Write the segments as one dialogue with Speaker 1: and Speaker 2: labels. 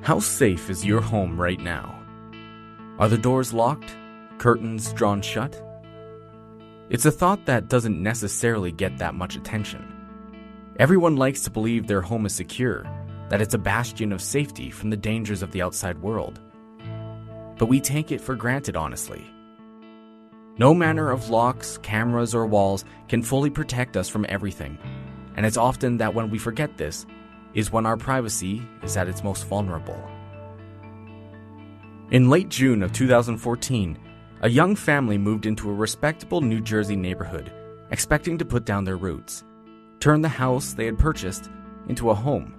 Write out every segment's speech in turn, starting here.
Speaker 1: How safe is your home right now? Are the doors locked? Curtains drawn shut? It's a thought that doesn't necessarily get that much attention. Everyone likes to believe their home is secure, that it's a bastion of safety from the dangers of the outside world. But we take it for granted, honestly. No manner of locks, cameras, or walls can fully protect us from everything, and it's often that when we forget this is when our privacy is at its most vulnerable. In late June of 2014, a young family moved into a respectable New Jersey neighborhood, expecting to put down their roots, turn the house they had purchased into a home.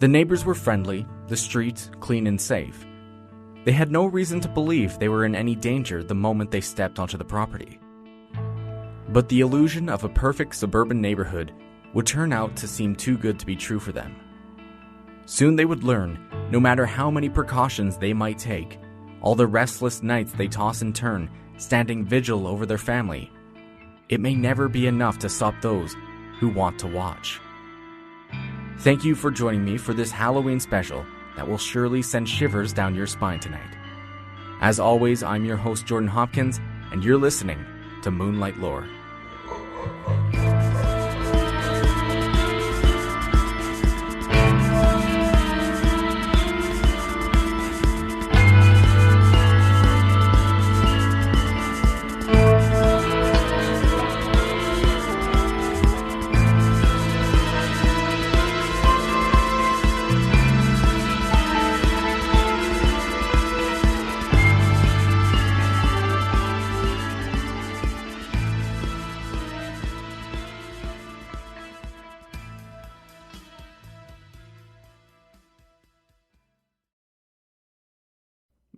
Speaker 1: The neighbors were friendly, the street clean and safe. They had no reason to believe they were in any danger the moment they stepped onto the property. But the illusion of a perfect suburban neighborhood would turn out to seem too good to be true for them. Soon they would learn, no matter how many precautions they might take, all the restless nights they toss and turn, standing vigil over their family, it may never be enough to stop those who want to watch. Thank you for joining me for this Halloween special that will surely send shivers down your spine tonight. As always, I'm your host Jordan Hopkins, and you're listening to Moonlight Lore.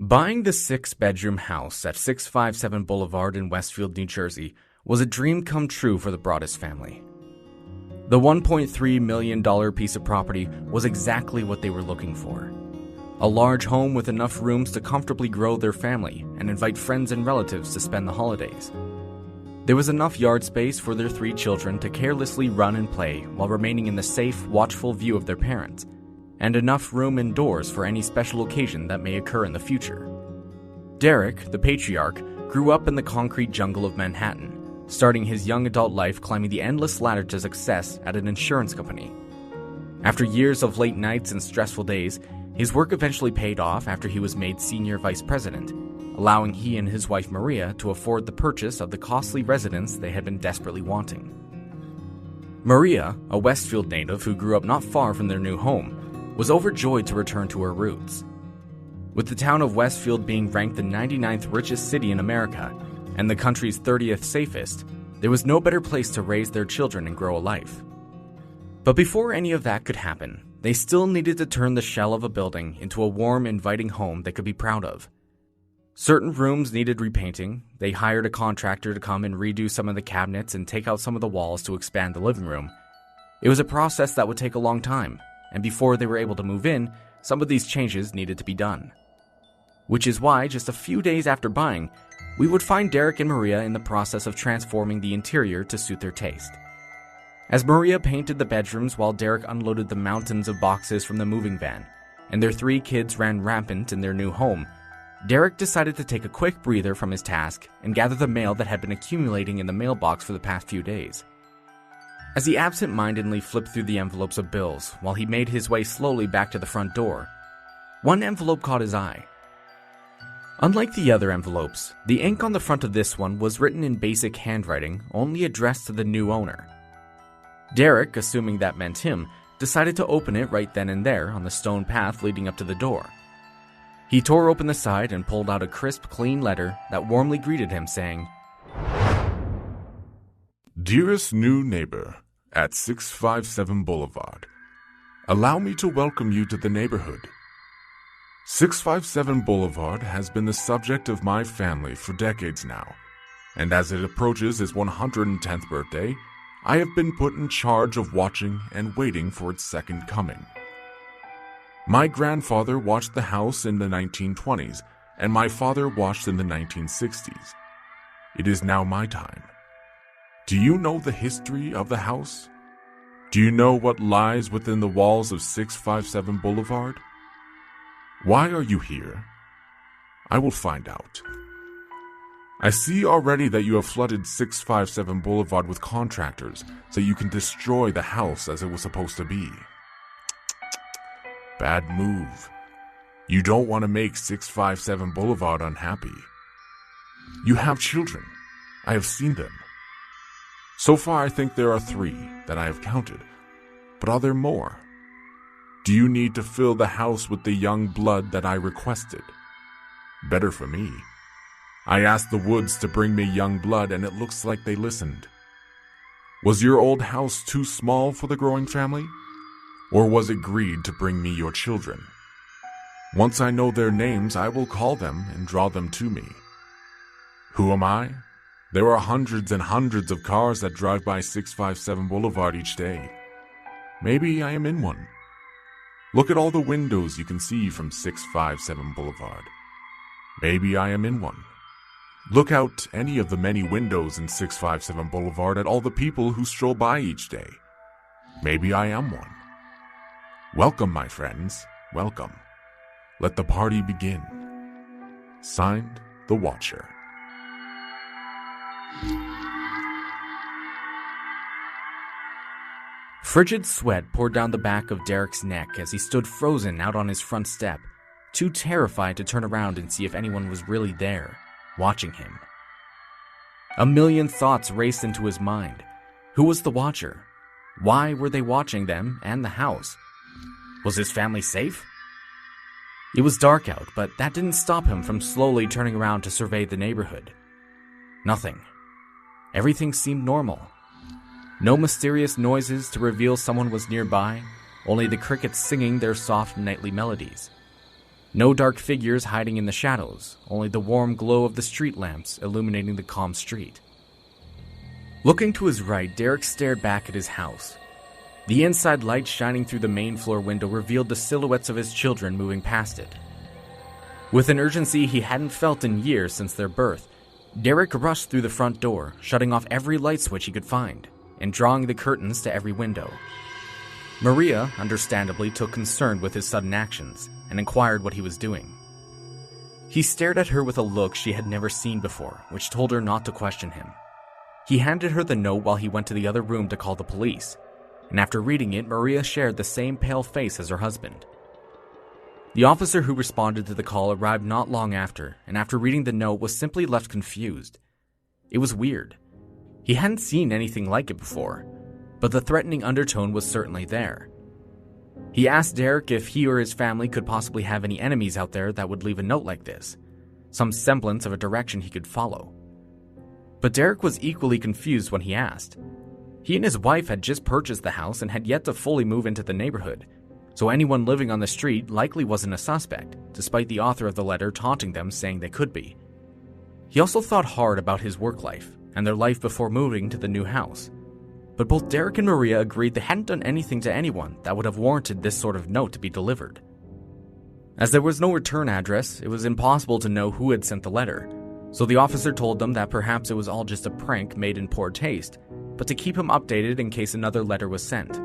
Speaker 1: Buying the 6-bedroom house at 657 Boulevard in Westfield, New Jersey was a dream come true for the Broaddus family. The $1.3 million piece of property was exactly what they were looking for. A large home with enough rooms to comfortably grow their family and invite friends and relatives to spend the holidays. There was enough yard space for their 3 children to carelessly run and play while remaining in the safe, watchful view of their parents, and enough room indoors for any special occasion that may occur in the future. Derek, the patriarch, grew up in the concrete jungle of Manhattan, starting his young adult life climbing the endless ladder to success at an insurance company. After years of late nights and stressful days, his work eventually paid off after he was made senior vice president, allowing he and his wife Maria to afford the purchase of the costly residence they had been desperately wanting. Maria, a Westfield native who grew up not far from their new home, was overjoyed to return to her roots. With the town of Westfield being ranked the 99th richest city in America and the country's 30th safest, there was no better place to raise their children and grow a life. But before any of that could happen, they still needed to turn the shell of a building into a warm, inviting home they could be proud of. Certain rooms needed repainting. They hired a contractor to come and redo some of the cabinets and take out some of the walls to expand the living room. It was a process that would take a long time, and before they were able to move in, some of these changes needed to be done. Which is why, just a few days after buying, we would find Derek and Maria in the process of transforming the interior to suit their taste. As Maria painted the bedrooms while Derek unloaded the mountains of boxes from the moving van, and their 3 kids ran rampant in their new home, Derek decided to take a quick breather from his task and gather the mail that had been accumulating in the mailbox for the past few days. As he absent-mindedly flipped through the envelopes of bills while he made his way slowly back to the front door, one envelope caught his eye. Unlike the other envelopes, the ink on the front of this one was written in basic handwriting, only addressed to the new owner. Derek, assuming that meant him, decided to open it right then and there on the stone path leading up to the door. He tore open the side and pulled out a crisp, clean letter that warmly greeted him, saying,
Speaker 2: Dearest new neighbor at 657 Boulevard, allow me to welcome you to the neighborhood. 657 Boulevard has been the subject of my family for decades now, and as it approaches its 110th birthday, I have been put in charge of watching and waiting for its second coming. My grandfather watched the house in the 1920s, and my father watched in the 1960s. It is now my time. Do you know the history of the house? Do you know what lies within the walls of 657 Boulevard? Why are you here? I will find out. I see already that you have flooded 657 Boulevard with contractors so you can destroy the house as it was supposed to be. Bad move. You don't want to make 657 Boulevard unhappy. You have children. I have seen them. So far, I think there are 3 that I have counted. But are there more? Do you need to fill the house with the young blood that I requested? Better for me. I asked the Woods to bring me young blood, and it looks like they listened. Was your old house too small for the growing family? Or was it greed to bring me your children? Once I know their names, I will call them and draw them to me. Who am I? There are hundreds and hundreds of cars that drive by 657 Boulevard each day. Maybe I am in one. Look at all the windows you can see from 657 Boulevard. Maybe I am in one. Look out any of the many windows in 657 Boulevard at all the people who stroll by each day. Maybe I am one. Welcome, my friends. Welcome. Let the party begin. Signed, The Watcher.
Speaker 1: Frigid sweat poured down the back of Derek's neck as he stood frozen out on his front step, too terrified to turn around and see if anyone was really there, watching him. A million thoughts raced into his mind. Who was the Watcher? Why were they watching them and the house? Was his family safe? It was dark out, but that didn't stop him from slowly turning around to survey the neighborhood. Nothing. Everything seemed normal. No mysterious noises to reveal someone was nearby, only the crickets singing their soft nightly melodies. No dark figures hiding in the shadows, only the warm glow of the street lamps illuminating the calm street. Looking to his right, Derek stared back at his house. The inside light shining through the main floor window revealed the silhouettes of his children moving past it. With an urgency he hadn't felt in years since their birth, Derek rushed through the front door, shutting off every light switch he could find, and drawing the curtains to every window. Maria, understandably, took concern with his sudden actions and inquired what he was doing. He stared at her with a look she had never seen before, which told her not to question him. He handed her the note while he went to the other room to call the police, and after reading it, Maria shared the same pale face as her husband. The officer who responded to the call arrived not long after, and after reading the note was simply left confused. It was weird. He hadn't seen anything like it before, but the threatening undertone was certainly there. He asked Derek if he or his family could possibly have any enemies out there that would leave a note like this, some semblance of a direction he could follow. But Derek was equally confused when he asked. He and his wife had just purchased the house and had yet to fully move into the neighborhood, so anyone living on the street likely wasn't a suspect, despite the author of the letter taunting them saying they could be. He also thought hard about his work life and their life before moving to the new house. But both Derek and Maria agreed they hadn't done anything to anyone that would have warranted this sort of note to be delivered. As there was no return address, it was impossible to know who had sent the letter, so the officer told them that perhaps it was all just a prank made in poor taste, but to keep him updated in case another letter was sent.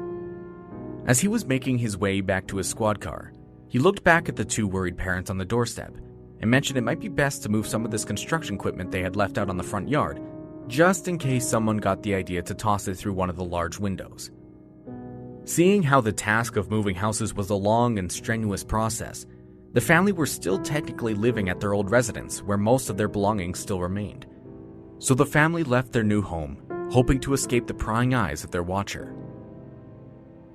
Speaker 1: As he was making his way back to his squad car, he looked back at the 2 worried parents on the doorstep and mentioned it might be best to move some of this construction equipment they had left out on the front yard, just in case someone got the idea to toss it through one of the large windows. Seeing how the task of moving houses was a long and strenuous process, the family were still technically living at their old residence where most of their belongings still remained. So the family left their new home, hoping to escape the prying eyes of their watcher.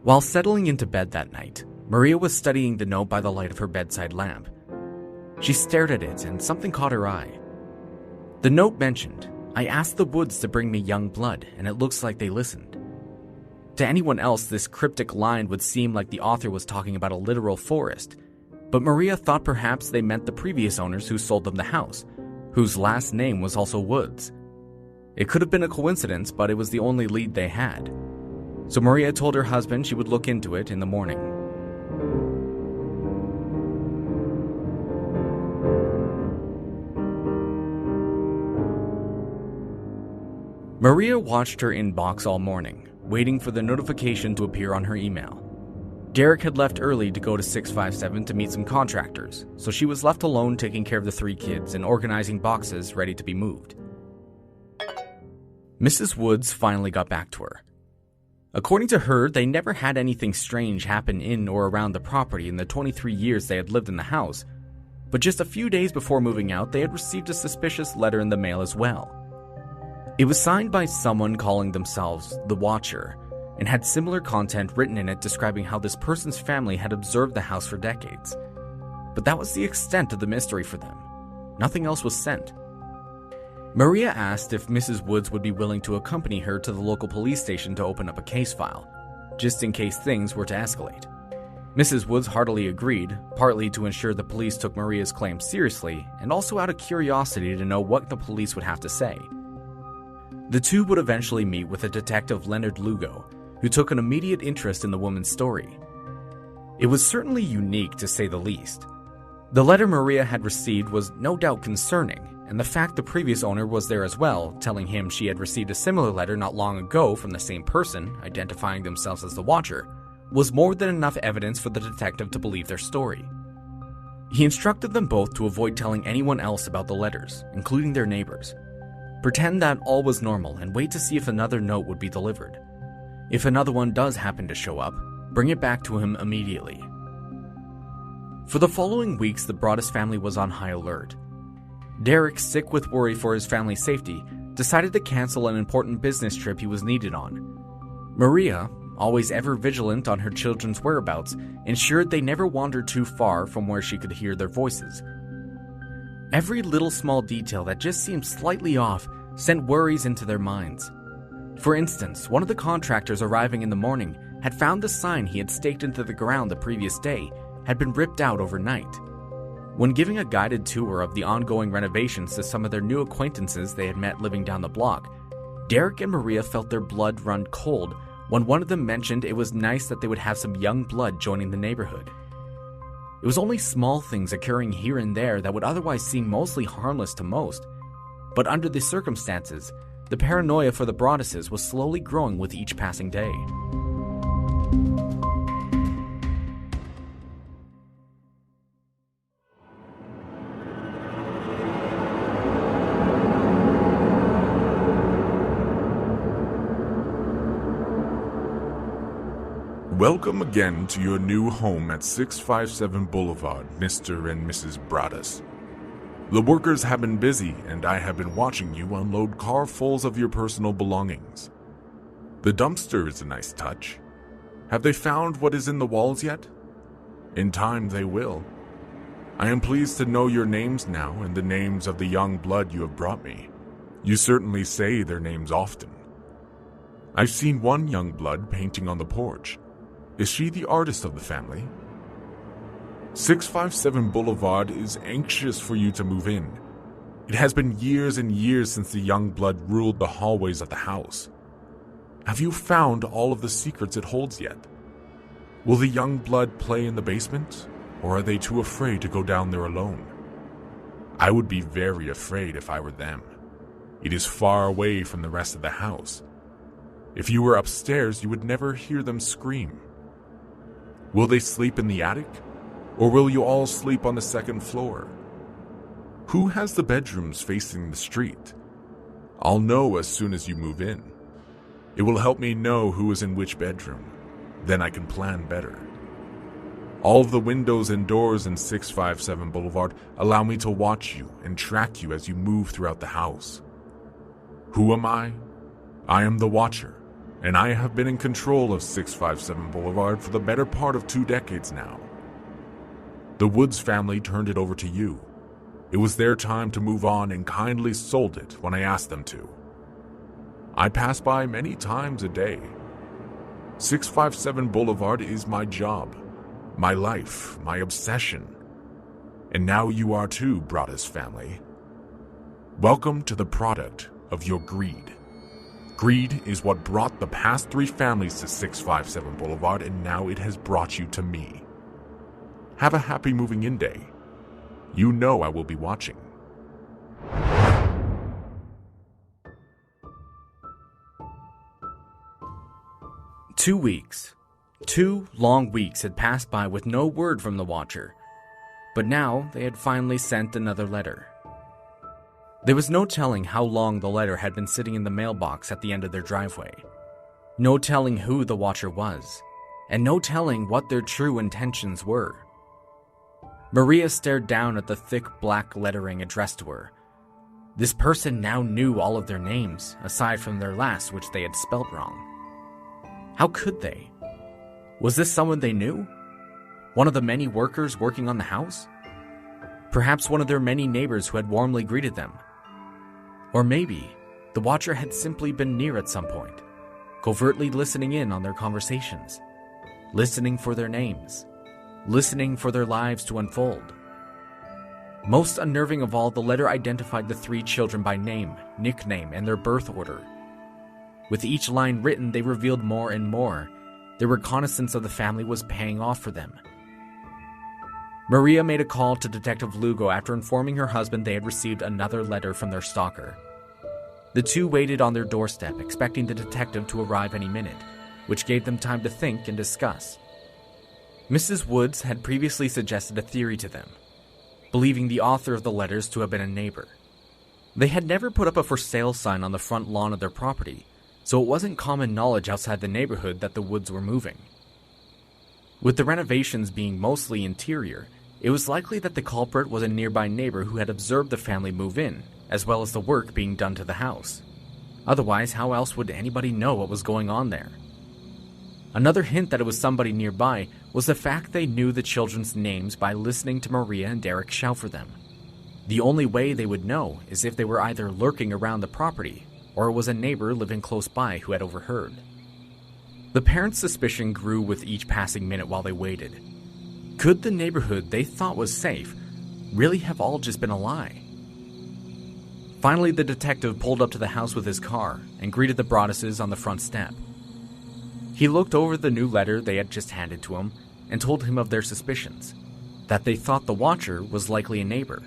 Speaker 1: While settling into bed that night, Maria was studying the note by the light of her bedside lamp. She stared at it and something caught her eye. The note mentioned, "I asked the Woods to bring me young blood, and it looks like they listened." To anyone else, this cryptic line would seem like the author was talking about a literal forest, but Maria thought perhaps they meant the previous owners who sold them the house, whose last name was also Woods. It could have been a coincidence, but it was the only lead they had. So Maria told her husband she would look into it in the morning. Maria watched her inbox all morning, waiting for the notification to appear on her email. Derek had left early to go to 657 to meet some contractors, so she was left alone taking care of the 3 kids and organizing boxes ready to be moved. Mrs. Woods finally got back to her. According to her, they never had anything strange happen in or around the property in the 23 years they had lived in the house, but just a few days before moving out, they had received a suspicious letter in the mail as well. It was signed by someone calling themselves the Watcher, and had similar content written in it describing how this person's family had observed the house for decades. But that was the extent of the mystery for them. Nothing else was sent. Maria asked if Mrs. Woods would be willing to accompany her to the local police station to open up a case file, just in case things were to escalate. Mrs. Woods heartily agreed, partly to ensure the police took Maria's claim seriously, and also out of curiosity to know what the police would have to say. The two would eventually meet with a detective, Leonard Lugo, who took an immediate interest in the woman's story. It was certainly unique, to say the least. The letter Maria had received was no doubt concerning, and the fact the previous owner was there as well, telling him she had received a similar letter not long ago from the same person, identifying themselves as the Watcher, was more than enough evidence for the detective to believe their story. He instructed them both to avoid telling anyone else about the letters, including their neighbors. Pretend that all was normal and wait to see if another note would be delivered. If another one does happen to show up, bring it back to him immediately. For the following weeks, the Broaddus family was on high alert. Derek, sick with worry for his family's safety, decided to cancel an important business trip he was needed on. Maria, always ever vigilant on her children's whereabouts, ensured they never wandered too far from where she could hear their voices. Every little small detail that just seemed slightly off sent worries into their minds. For instance, one of the contractors arriving in the morning had found the sign he had staked into the ground the previous day had been ripped out overnight. When giving a guided tour of the ongoing renovations to some of their new acquaintances they had met living down the block, Derek and Maria felt their blood run cold when one of them mentioned it was nice that they would have some young blood joining the neighborhood. It was only small things occurring here and there that would otherwise seem mostly harmless to most, but under the circumstances, the paranoia for the Broadduses was slowly growing with each passing day.
Speaker 2: Welcome again to your new home at 657 Boulevard, Mr. and Mrs. Broaddus. The workers have been busy, and I have been watching you unload carfuls of your personal belongings. The dumpster is a nice touch. Have they found what is in the walls yet? In time they will. I am pleased to know your names now and the names of the young blood you have brought me. You certainly say their names often. I've seen one young blood painting on the porch. Is she the artist of the family? 657 Boulevard is anxious for you to move in. It has been years and years since the young blood ruled the hallways of the house. Have you found all of the secrets it holds yet? Will the young blood play in the basement, or are they too afraid to go down there alone? I would be very afraid if I were them. It is far away from the rest of the house. If you were upstairs, you would never hear them scream. Will they sleep in the attic? Or will you all sleep on the second floor? Who has the bedrooms facing the street? I'll know as soon as you move in. It will help me know who is in which bedroom. Then I can plan better. All of the windows and doors in 657 Boulevard allow me to watch you and track you as you move throughout the house. Who am I? I am the Watcher, and I have been in control of 657 Boulevard for the better part of 2 decades now. The Woods family turned it over to you. It was their time to move on and kindly sold it when I asked them to. I pass by many times a day. 657 Boulevard is my job, my life, my obsession. And now you are too, Broaddus family. Welcome to the product of your greed. Greed is what brought the past 3 families to 657 Boulevard, and now it has brought you to me. Have a happy moving in day. You know I will be watching.
Speaker 1: "2 weeks. 2 long weeks had passed by with no word from the Watcher, but now they had finally sent another letter. There was no telling how long the letter had been sitting in the mailbox at the end of their driveway. No telling who the Watcher was, and no telling what their true intentions were. Maria stared down at the thick black lettering addressed to her. This person now knew all of their names, aside from their last, which they had spelt wrong. How could they? Was this someone they knew? One of the many workers working on the house? Perhaps one of their many neighbors who had warmly greeted them. Or maybe the Watcher had simply been near at some point, covertly listening in on their conversations, listening for their names, listening for their lives to unfold. Most unnerving of all, the letter identified the 3 children by name, nickname, and their birth order. With each line written, they revealed more and more. Their reconnaissance of the family was paying off for them. Maria made a call to Detective Lugo after informing her husband they had received another letter from their stalker. The two waited on their doorstep, expecting the detective to arrive any minute, which gave them time to think and discuss. Mrs. Woods had previously suggested a theory to them, believing the author of the letters to have been a neighbor. They had never put up a for sale sign on the front lawn of their property, so it wasn't common knowledge outside the neighborhood that the Woods were moving. With the renovations being mostly interior, it was likely that the culprit was a nearby neighbor who had observed the family move in, as well as the work being done to the house. Otherwise, how else would anybody know what was going on there? Another hint that it was somebody nearby was the fact they knew the children's names by listening to Maria and Derek shout for them. The only way they would know is if they were either lurking around the property or it was a neighbor living close by who had overheard. The parents' suspicion grew with each passing minute while they waited. Could the neighborhood they thought was safe really have all just been a lie? Finally, the detective pulled up to the house with his car and greeted the Broadduses on the front step. He looked over the new letter they had just handed to him and told him of their suspicions, that they thought the Watcher was likely a neighbor.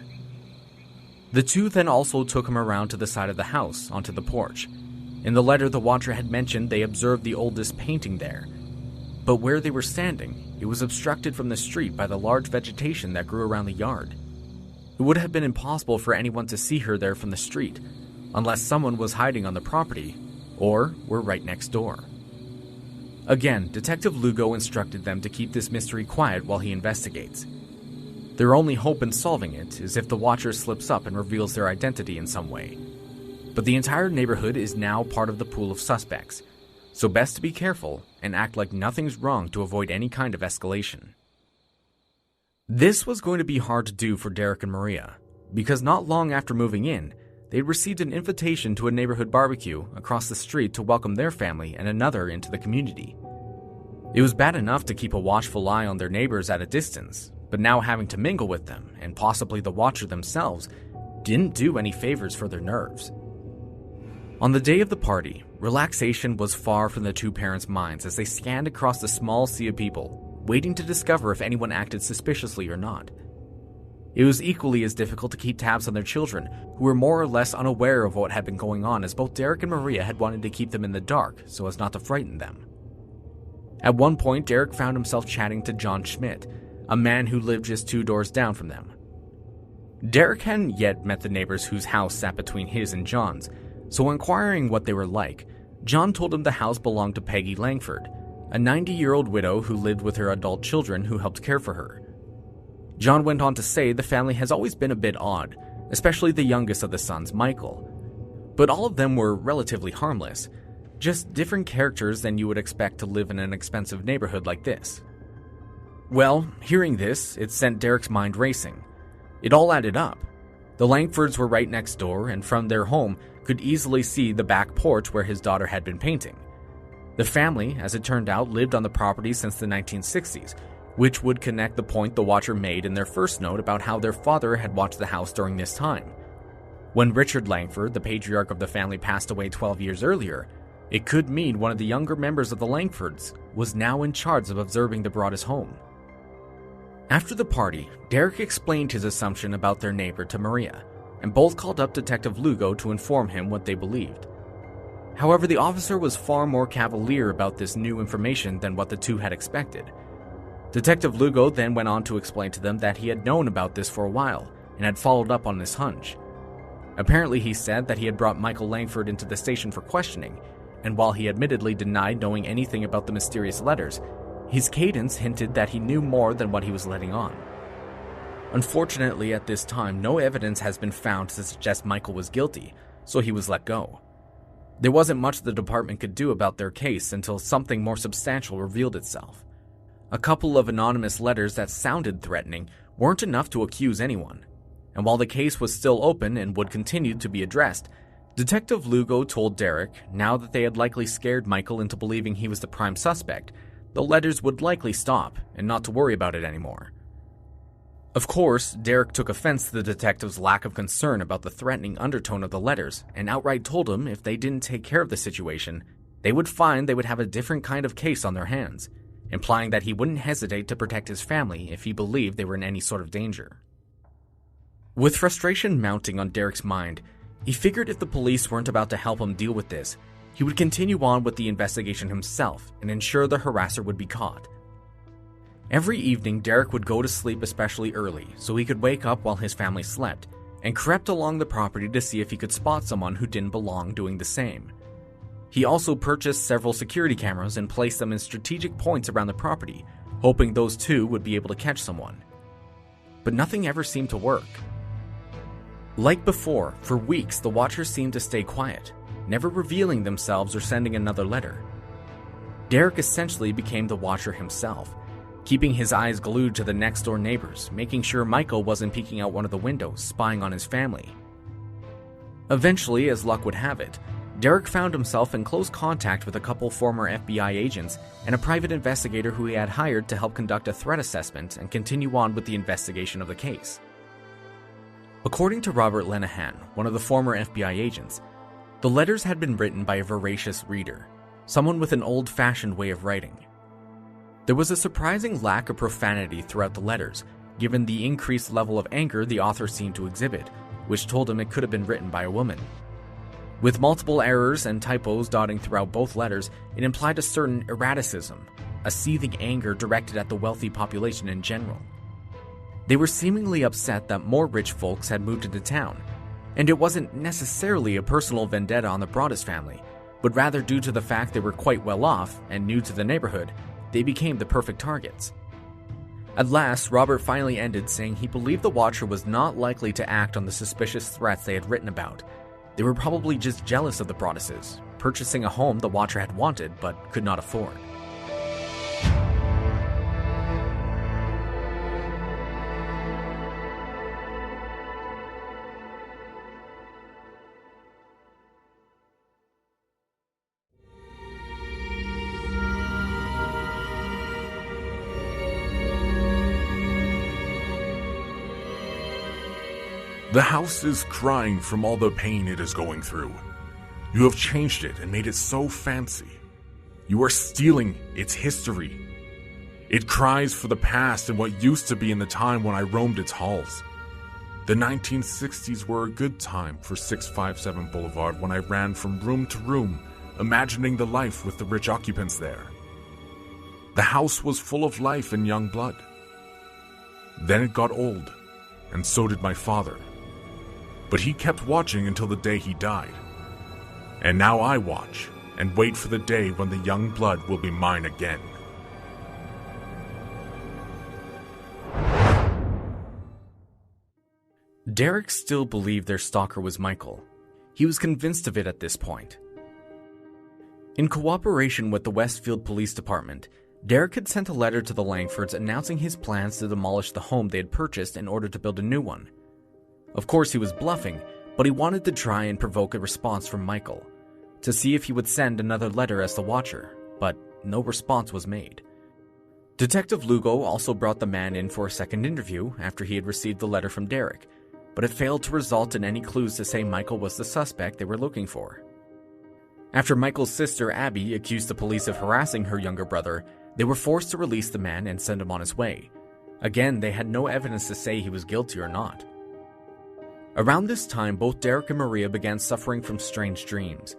Speaker 1: The two then also took him around to the side of the house, onto the porch. In the letter, the Watcher had mentioned they observed the oldest painting there, but where they were standing, it was obstructed from the street by the large vegetation that grew around the yard. It would have been impossible for anyone to see her there from the street, unless someone was hiding on the property, or were right next door. Again, Detective Lugo instructed them to keep this mystery quiet while he investigates. Their only hope in solving it is if the Watcher slips up and reveals their identity in some way. But the entire neighborhood is now part of the pool of suspects, so best to be careful and act like nothing's wrong to avoid any kind of escalation. This was going to be hard to do for Derek and Maria, because not long after moving in, they received an invitation to a neighborhood barbecue across the street to welcome their family and another into the community. It was bad enough to keep a watchful eye on their neighbors at a distance, but now having to mingle with them, and possibly the Watcher themselves, didn't do any favors for their nerves. On the day of the party, relaxation was far from the two parents' minds as they scanned across the small sea of people, waiting to discover if anyone acted suspiciously or not. It was equally as difficult to keep tabs on their children, who were more or less unaware of what had been going on, as both Derek and Maria had wanted to keep them in the dark so as not to frighten them. At one point, Derek found himself chatting to John Schmidt, a man who lived just 2 doors down from them. Derek hadn't yet met the neighbors whose house sat between his and John's, so inquiring what they were like, John told him the house belonged to Peggy Langford, a 90-year-old widow who lived with her adult children who helped care for her. John went on to say the family has always been a bit odd, especially the youngest of the sons, Michael. But all of them were relatively harmless, just different characters than you would expect to live in an expensive neighborhood like this. Well, hearing this, it sent Derek's mind racing. It all added up. The Langfords were right next door, and from their home could easily see the back porch where his daughter had been painting. The family, as it turned out, lived on the property since the 1960s, which would connect the point the Watcher made in their first note about how their father had watched the house during this time. When Richard Langford, the patriarch of the family, passed away 12 years earlier, it could mean one of the younger members of the Langfords was now in charge of observing the Broaddus home. After the party, Derek explained his assumption about their neighbor to Maria, and both called up Detective Lugo to inform him what they believed. However, the officer was far more cavalier about this new information than what the two had expected. Detective Lugo then went on to explain to them that he had known about this for a while and had followed up on this hunch. Apparently, he said that he had brought Michael Langford into the station for questioning, and while he admittedly denied knowing anything about the mysterious letters, his cadence hinted that he knew more than what he was letting on. Unfortunately, at this time, no evidence has been found to suggest Michael was guilty, so he was let go. There wasn't much the department could do about their case until something more substantial revealed itself. A couple of anonymous letters that sounded threatening weren't enough to accuse anyone, and while the case was still open and would continue to be addressed, Detective Lugo told Derek, now that they had likely scared Michael into believing he was the prime suspect, the letters would likely stop and not to worry about it anymore. Of course, Derek took offense to the detective's lack of concern about the threatening undertone of the letters and outright told him if they didn't take care of the situation, they would find they would have a different kind of case on their hands, implying that he wouldn't hesitate to protect his family if he believed they were in any sort of danger. With frustration mounting on Derek's mind, he figured if the police weren't about to help him deal with this, he would continue on with the investigation himself and ensure the harasser would be caught. Every evening, Derek would go to sleep especially early so he could wake up while his family slept, and crept along the property to see if he could spot someone who didn't belong doing the same. He also purchased several security cameras and placed them in strategic points around the property, hoping those two would be able to catch someone. But nothing ever seemed to work. Like before, for weeks the watchers seemed to stay quiet, never revealing themselves or sending another letter. Derek essentially became the watcher himself, keeping his eyes glued to the next-door neighbors, making sure Michael wasn't peeking out one of the windows, spying on his family. Eventually, as luck would have it, Derek found himself in close contact with a couple former FBI agents and a private investigator who he had hired to help conduct a threat assessment and continue on with the investigation of the case. According to Robert Lenahan, one of the former FBI agents, the letters had been written by a voracious reader, someone with an old-fashioned way of writing. There was a surprising lack of profanity throughout the letters, given the increased level of anger the author seemed to exhibit, which told him it could have been written by a woman. With multiple errors and typos dotting throughout both letters, it implied a certain erraticism, a seething anger directed at the wealthy population in general. They were seemingly upset that more rich folks had moved into town, and it wasn't necessarily a personal vendetta on the Broaddus family, but rather due to the fact they were quite well off and new to the neighborhood, they became the perfect targets. At last, Robert finally ended saying he believed the Watcher was not likely to act on the suspicious threats they had written about. They were probably just jealous of the Broadduses, purchasing a home the Watcher had wanted but could not afford.
Speaker 2: The house is crying from all the pain it is going through. You have changed it and made it so fancy. You are stealing its history. It cries for the past and what used to be in the time when I roamed its halls. The 1960s were a good time for 657 Boulevard when I ran from room to room, imagining the life with the rich occupants there. The house was full of life and young blood. Then it got old, and so did my father. But he kept watching until the day he died. And now I watch and wait for the day when the young blood will be mine again.
Speaker 1: Derek still believed their stalker was Michael. He was convinced of it at this point. In cooperation with the Westfield Police Department, Derek had sent a letter to the Langfords announcing his plans to demolish the home they had purchased in order to build a new one. Of course, he was bluffing, but he wanted to try and provoke a response from Michael, to see if he would send another letter as the Watcher, but no response was made. Detective Lugo also brought the man in for a second interview after he had received the letter from Derek, but it failed to result in any clues to say Michael was the suspect they were looking for. After Michael's sister Abby accused the police of harassing her younger brother, they were forced to release the man and send him on his way. Again, they had no evidence to say he was guilty or not. Around this time, both Derek and Maria began suffering from strange dreams.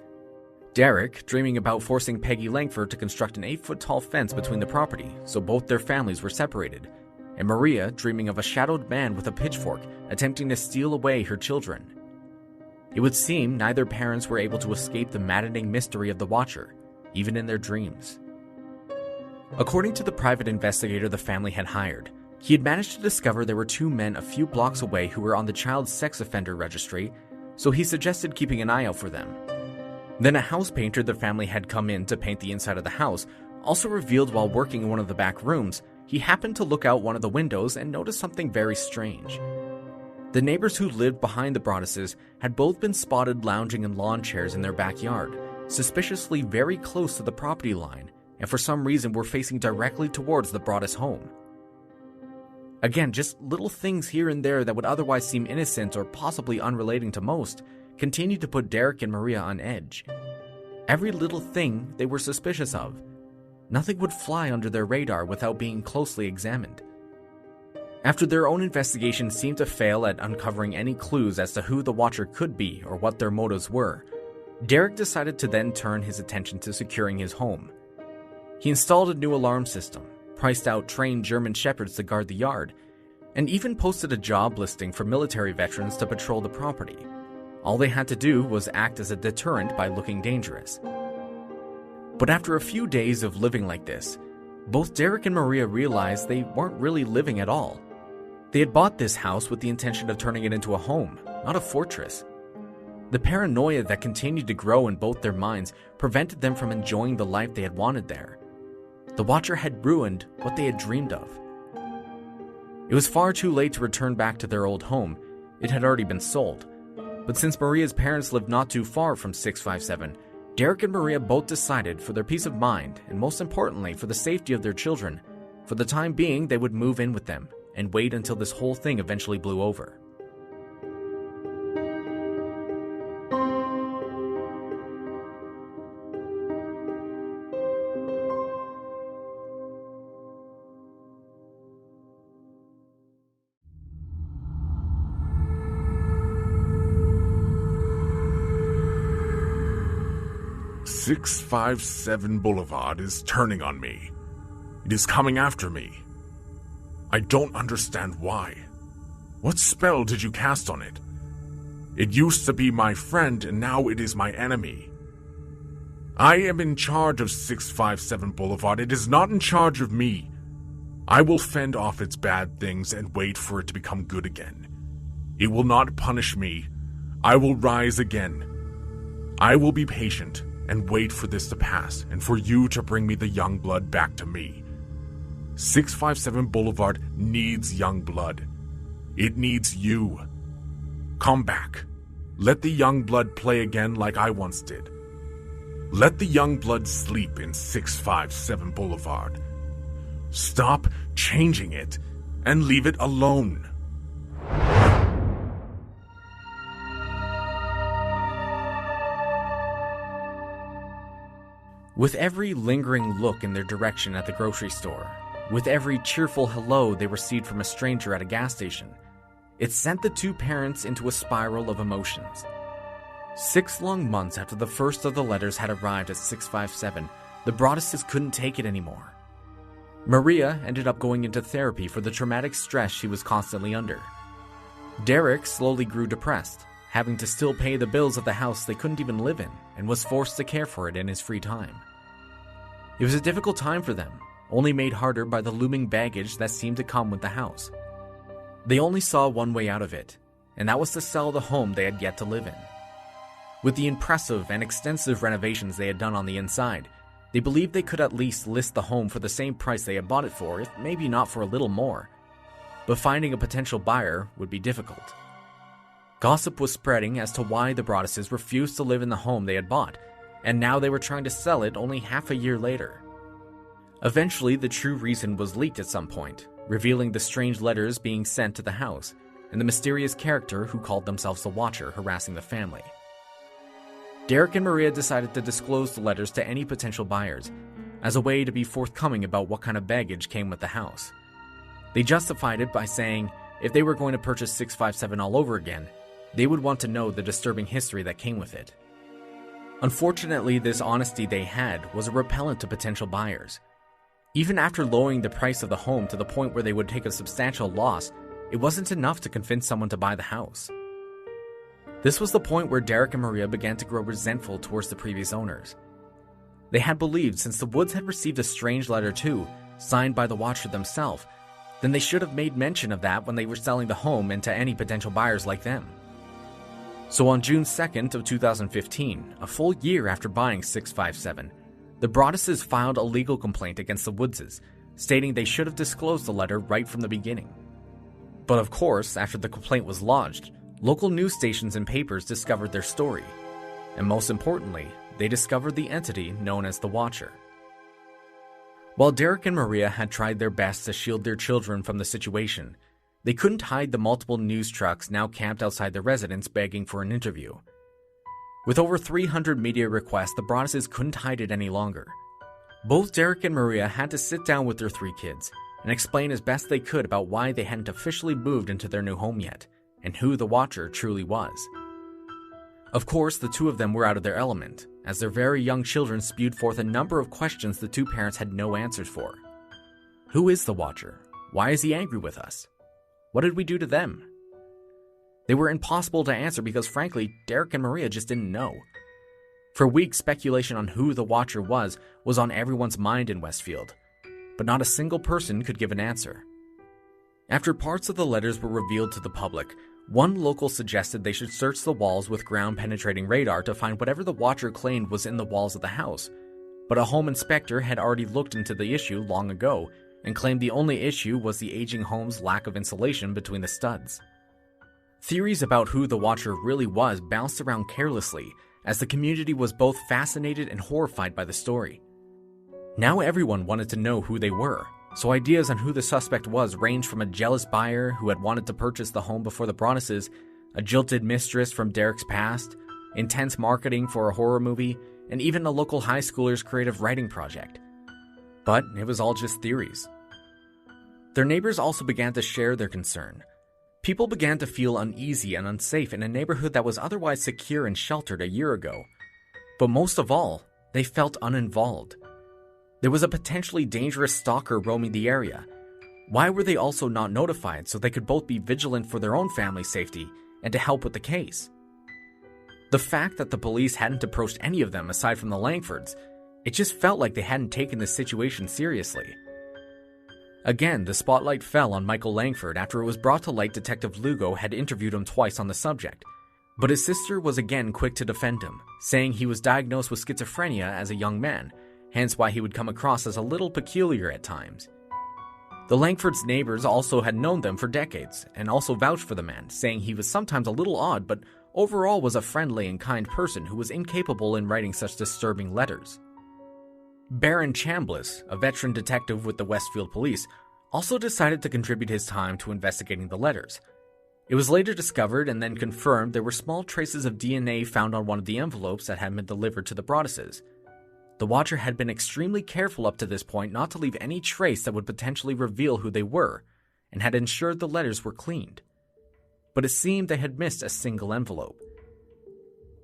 Speaker 1: Derek dreaming about forcing Peggy Langford to construct an 8-foot-tall fence between the property so both their families were separated, and Maria dreaming of a shadowed man with a pitchfork attempting to steal away her children. It would seem neither parents were able to escape the maddening mystery of the Watcher, even in their dreams. According to the private investigator the family had hired, he had managed to discover there were 2 men a few blocks away who were on the child sex offender registry, so he suggested keeping an eye out for them. Then a house painter the family had come in to paint the inside of the house also revealed while working in one of the back rooms, he happened to look out one of the windows and noticed something very strange. The neighbors who lived behind the Broadduses had both been spotted lounging in lawn chairs in their backyard, suspiciously very close to the property line, and for some reason were facing directly towards the Broaddus home. Again, just little things here and there that would otherwise seem innocent or possibly unrelating to most continued to put Derek and Maria on edge. Every little thing they were suspicious of. Nothing would fly under their radar without being closely examined. After their own investigation seemed to fail at uncovering any clues as to who the Watcher could be or what their motives were, Derek decided to then turn his attention to securing his home. He installed a new alarm system, priced out trained German shepherds to guard the yard, and even posted a job listing for military veterans to patrol the property. All they had to do was act as a deterrent by looking dangerous. But after a few days of living like this, both Derek and Maria realized they weren't really living at all. They had bought this house with the intention of turning it into a home, not a fortress. The paranoia that continued to grow in both their minds prevented them from enjoying the life they had wanted there. The Watcher had ruined what they had dreamed of. It was far too late to return back to their old home. It had already been sold. But since Maria's parents lived not too far from 657, Derek and Maria both decided for their peace of mind, and most importantly for the safety of their children, for the time being they would move in with them and wait until this whole thing eventually blew over.
Speaker 2: "657 Boulevard is turning on me. It is coming after me. I don't understand why. What spell did you cast on it? It used to be my friend and now it is my enemy. I am in charge of 657 Boulevard. It is not in charge of me. I will fend off its bad things and wait for it to become good again. It will not punish me. I will rise again. I will be patient and wait for this to pass and for you to bring me the young blood back to me. 657 Boulevard needs young blood. It needs you. Come back. Let the young blood play again like I once did. Let the young blood sleep in 657 Boulevard. Stop changing it and leave it alone."
Speaker 1: With every lingering look in their direction at the grocery store, with every cheerful hello they received from a stranger at a gas station, it sent the two parents into a spiral of emotions. 6 long months after the first of the letters had arrived at 657, the Broadduses couldn't take it anymore. Maria ended up going into therapy for the traumatic stress she was constantly under. Derek slowly grew depressed, having to still pay the bills of the house they couldn't even live in, and was forced to care for it in his free time. It was a difficult time for them, only made harder by the looming baggage that seemed to come with the house. They only saw one way out of it, and that was to sell the home they had yet to live in. With the impressive and extensive renovations they had done on the inside, they believed they could at least list the home for the same price they had bought it for, if maybe not for a little more. But finding a potential buyer would be difficult. Gossip was spreading as to why the Broadduses refused to live in the home they had bought, and now they were trying to sell it only half a year later. Eventually, the true reason was leaked at some point, revealing the strange letters being sent to the house, and the mysterious character who called themselves the Watcher harassing the family. Derek and Maria decided to disclose the letters to any potential buyers, as a way to be forthcoming about what kind of baggage came with the house. They justified it by saying if they were going to purchase 657 all over again, they would want to know the disturbing history that came with it. Unfortunately, this honesty they had was a repellent to potential buyers. Even after lowering the price of the home to the point where they would take a substantial loss, it wasn't enough to convince someone to buy the house. This was the point where Derek and Maria began to grow resentful towards the previous owners. They had believed since the Woods had received a strange letter too, signed by the Watcher themselves, then they should have made mention of that when they were selling the home and to any potential buyers like them. So on June 2nd of 2015, a full year after buying 657, the Broadduses filed a legal complaint against the Woodses, stating they should have disclosed the letter right from the beginning. But of course, after the complaint was lodged, local news stations and papers discovered their story. And most importantly, they discovered the entity known as the Watcher. While Derek and Maria had tried their best to shield their children from the situation, they couldn't hide the multiple news trucks now camped outside their residence begging for an interview. With over 300 media requests, the Broadduses couldn't hide it any longer. Both Derek and Maria had to sit down with their 3 kids and explain as best they could about why they hadn't officially moved into their new home yet, and who the Watcher truly was. Of course, the 2 of them were out of their element, as their very young children spewed forth a number of questions the 2 parents had no answers for. Who is the Watcher? Why is he angry with us? What did we do to them? They were impossible to answer because frankly, Derek and Maria just didn't know. For weeks, speculation on who the Watcher was on everyone's mind in Westfield, but not a single person could give an answer. After parts of the letters were revealed to the public, one local suggested they should search the walls with ground-penetrating radar to find whatever the Watcher claimed was in the walls of the house, but a home inspector had already looked into the issue long ago and claimed the only issue was the aging home's lack of insulation between the studs. Theories about who the Watcher really was bounced around carelessly, as the community was both fascinated and horrified by the story. Now everyone wanted to know who they were, so ideas on who the suspect was ranged from a jealous buyer who had wanted to purchase the home before the Broadduses, a jilted mistress from Derek's past, intense marketing for a horror movie, and even a local high schooler's creative writing project. But it was all just theories. Their neighbors also began to share their concern. People began to feel uneasy and unsafe in a neighborhood that was otherwise secure and sheltered a year ago. But most of all, they felt uninvolved. There was a potentially dangerous stalker roaming the area. Why were they also not notified so they could both be vigilant for their own family's safety and to help with the case? The fact that the police hadn't approached any of them aside from the Langfords, it just felt like they hadn't taken this situation seriously. Again, the spotlight fell on Michael Langford after it was brought to light Detective Lugo had interviewed him twice on the subject. But his sister was again quick to defend him, saying he was diagnosed with schizophrenia as a young man, hence why he would come across as a little peculiar at times. The Langfords' neighbors also had known them for decades, and also vouched for the man, saying he was sometimes a little odd, but overall was a friendly and kind person who was incapable in writing such disturbing letters. Baron Chambliss, a veteran detective with the Westfield Police, also decided to contribute his time to investigating the letters. It was later discovered and then confirmed there were small traces of DNA found on one of the envelopes that had been delivered to the Broadduses. The Watcher had been extremely careful up to this point not to leave any trace that would potentially reveal who they were, and had ensured the letters were cleaned. But it seemed they had missed a single envelope.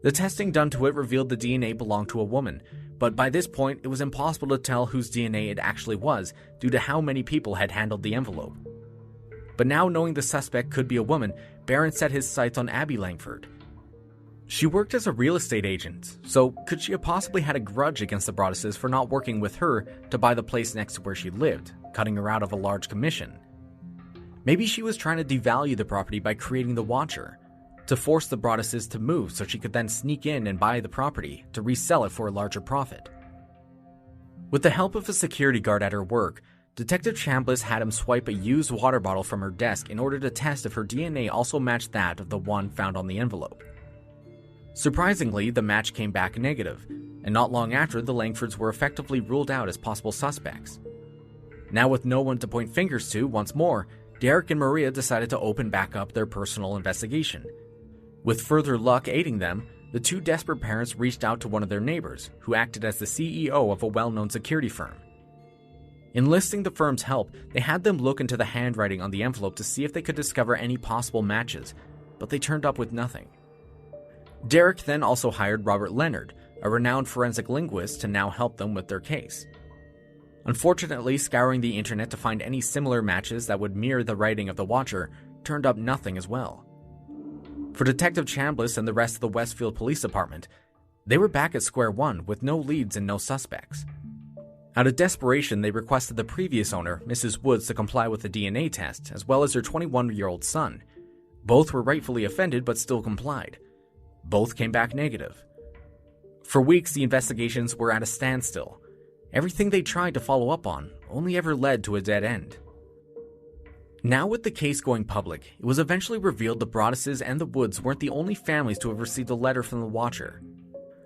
Speaker 1: The testing done to it revealed the DNA belonged to a woman, but by this point it was impossible to tell whose DNA it actually was due to how many people had handled the envelope. But now knowing the suspect could be a woman, Barron set his sights on Abby Langford. She worked as a real estate agent, so could she have possibly had a grudge against the Broadduses for not working with her to buy the place next to where she lived, cutting her out of a large commission? Maybe she was trying to devalue the property by creating the Watcher, to force the Broadduses to move so she could then sneak in and buy the property to resell it for a larger profit. With the help of a security guard at her work, Detective Chambliss had him swipe a used water bottle from her desk in order to test if her DNA also matched that of the one found on the envelope. Surprisingly, the match came back negative, and not long after, the Langfords were effectively ruled out as possible suspects. Now with no one to point fingers to once more, Derek and Maria decided to open back up their personal investigation. With further luck aiding them, the 2 desperate parents reached out to one of their neighbors, who acted as the CEO of a well-known security firm. Enlisting the firm's help, they had them look into the handwriting on the envelope to see if they could discover any possible matches, but they turned up with nothing. Derek then also hired Robert Leonard, a renowned forensic linguist, to now help them with their case. Unfortunately, scouring the internet to find any similar matches that would mirror the writing of the Watcher turned up nothing as well. For Detective Chambliss and the rest of the Westfield Police Department, they were back at square one with no leads and no suspects. Out of desperation, they requested the previous owner, Mrs. Woods, to comply with the DNA test, as well as her 21-year-old son. Both were rightfully offended but still complied. Both came back negative. For weeks, the investigations were at a standstill. Everything they tried to follow up on only ever led to a dead end. Now with the case going public, it was eventually revealed the Broadduses and the Woods weren't the only families to have received a letter from the Watcher.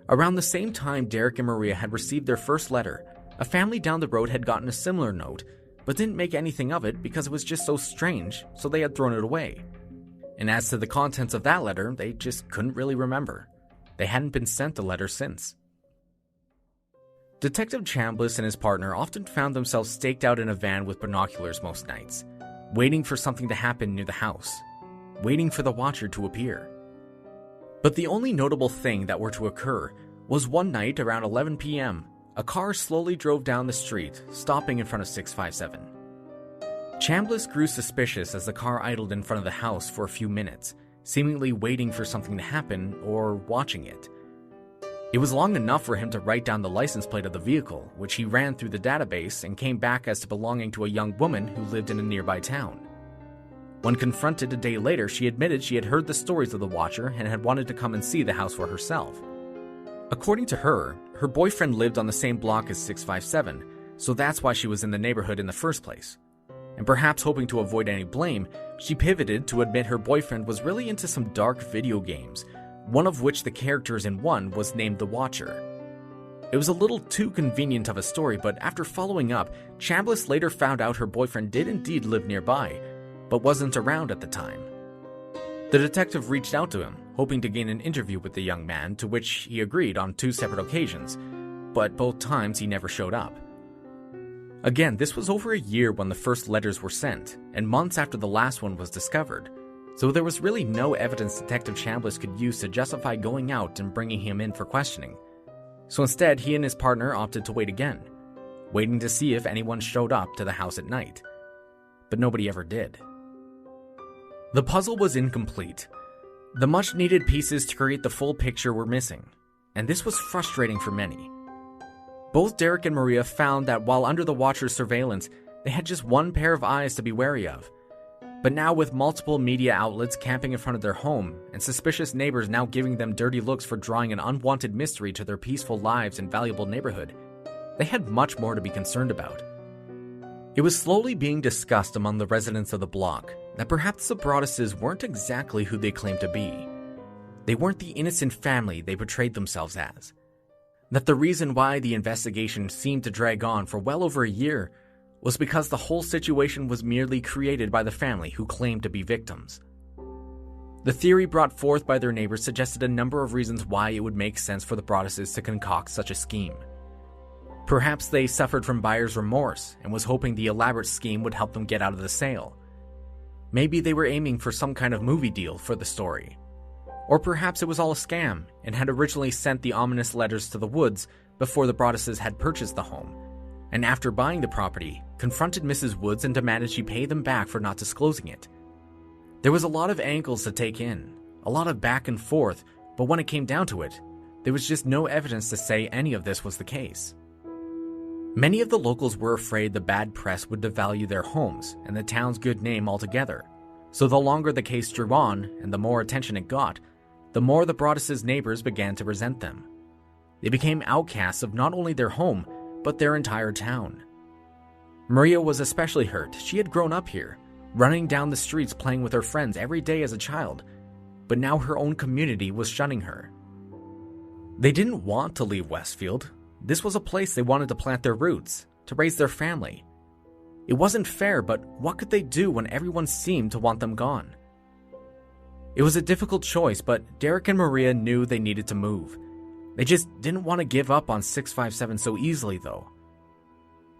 Speaker 1: Around the same time Derek and Maria had received their first letter, a family down the road had gotten a similar note, but didn't make anything of it because it was just so strange, so they had thrown it away. And as to the contents of that letter, they just couldn't really remember. They hadn't been sent a letter since. Detective Chambliss and his partner often found themselves staked out in a van with binoculars most nights, waiting for something to happen near the house, waiting for the Watcher to appear. But the only notable thing that were to occur was one night around 11 p.m., a car slowly drove down the street, stopping in front of 657. Chambliss grew suspicious as the car idled in front of the house for a few minutes, seemingly waiting for something to happen or watching it. It was long enough for him to write down the license plate of the vehicle, which he ran through the database and came back as to belonging to a young woman who lived in a nearby town. When confronted a day later, she admitted she had heard the stories of the Watcher and had wanted to come and see the house for herself. According to her, her boyfriend lived on the same block as 657, so that's why she was in the neighborhood in the first place. And perhaps hoping to avoid any blame, she pivoted to admit her boyfriend was really into some dark video games, one of which the characters in one was named the Watcher. It was a little too convenient of a story, but after following up, Chambliss later found out her boyfriend did indeed live nearby, but wasn't around at the time. The detective reached out to him, hoping to gain an interview with the young man, to which he agreed on 2 separate occasions, but both times he never showed up. Again, this was over a year when the first letters were sent, and months after the last one was discovered, so there was really no evidence Detective Chambliss could use to justify going out and bringing him in for questioning. So instead, he and his partner opted to wait again, waiting to see if anyone showed up to the house at night. But nobody ever did. The puzzle was incomplete. The much-needed pieces to create the full picture were missing, and this was frustrating for many. Both Derek and Maria found that while under the Watcher's surveillance, they had just one pair of eyes to be wary of. But now with multiple media outlets camping in front of their home, and suspicious neighbors now giving them dirty looks for drawing an unwanted mystery to their peaceful lives and valuable neighborhood, they had much more to be concerned about. It was slowly being discussed among the residents of the block that perhaps the Broadduses weren't exactly who they claimed to be. They weren't the innocent family they portrayed themselves as. That the reason why the investigation seemed to drag on for well over a year was because the whole situation was merely created by the family who claimed to be victims. The theory brought forth by their neighbors suggested a number of reasons why it would make sense for the Broadduses to concoct such a scheme. Perhaps they suffered from buyer's remorse and was hoping the elaborate scheme would help them get out of the sale. Maybe they were aiming for some kind of movie deal for the story. Or perhaps it was all a scam and had originally sent the ominous letters to the Woods before the Broadduses had purchased the home, and after buying the property, confronted Mrs. Woods and demanded she pay them back for not disclosing it. There was a lot of angles to take in, a lot of back and forth, but when it came down to it, there was just no evidence to say any of this was the case. Many of the locals were afraid the bad press would devalue their homes and the town's good name altogether, so the longer the case drew on and the more attention it got, the more the Broadduses' neighbors began to resent them. They became outcasts of not only their home, but their entire town. Maria was especially hurt. She had grown up here, running down the streets playing with her friends every day as a child, but now her own community was shunning her. They didn't want to leave Westfield. This was a place they wanted to plant their roots, to raise their family. It wasn't fair, but what could they do when everyone seemed to want them gone? It was a difficult choice, but Derek and Maria knew they needed to move. They just didn't want to give up on 657 so easily, though.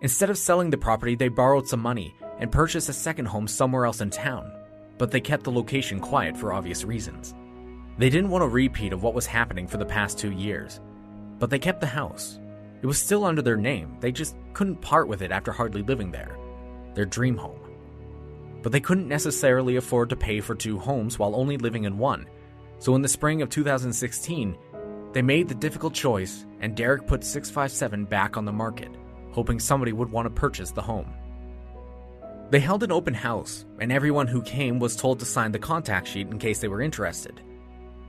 Speaker 1: Instead of selling the property, they borrowed some money and purchased a second home somewhere else in town, but they kept the location quiet for obvious reasons. They didn't want a repeat of what was happening for the past 2 years. but they kept the house. It was still under their name, they just couldn't part with it after hardly living there. Their dream home. But they couldn't necessarily afford to pay for 2 homes while only living in one, so in the spring of 2016, they made the difficult choice and Derek put 657 back on the market, hoping somebody would want to purchase the home. They held an open house, and everyone who came was told to sign the contact sheet in case they were interested.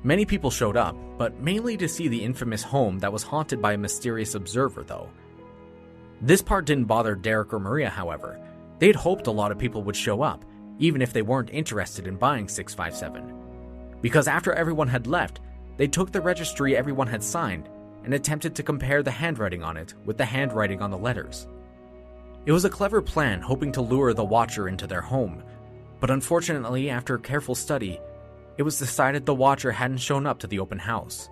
Speaker 1: Many people showed up, but mainly to see the infamous home that was haunted by a mysterious observer, though. This part didn't bother Derek or Maria, however. They'd hoped a lot of people would show up, even if they weren't interested in buying 657. Because after everyone had left, they took the registry everyone had signed and attempted to compare the handwriting on it with the handwriting on the letters. It was a clever plan, hoping to lure the watcher into their home, but unfortunately, after careful study, it was decided the watcher hadn't shown up to the open house.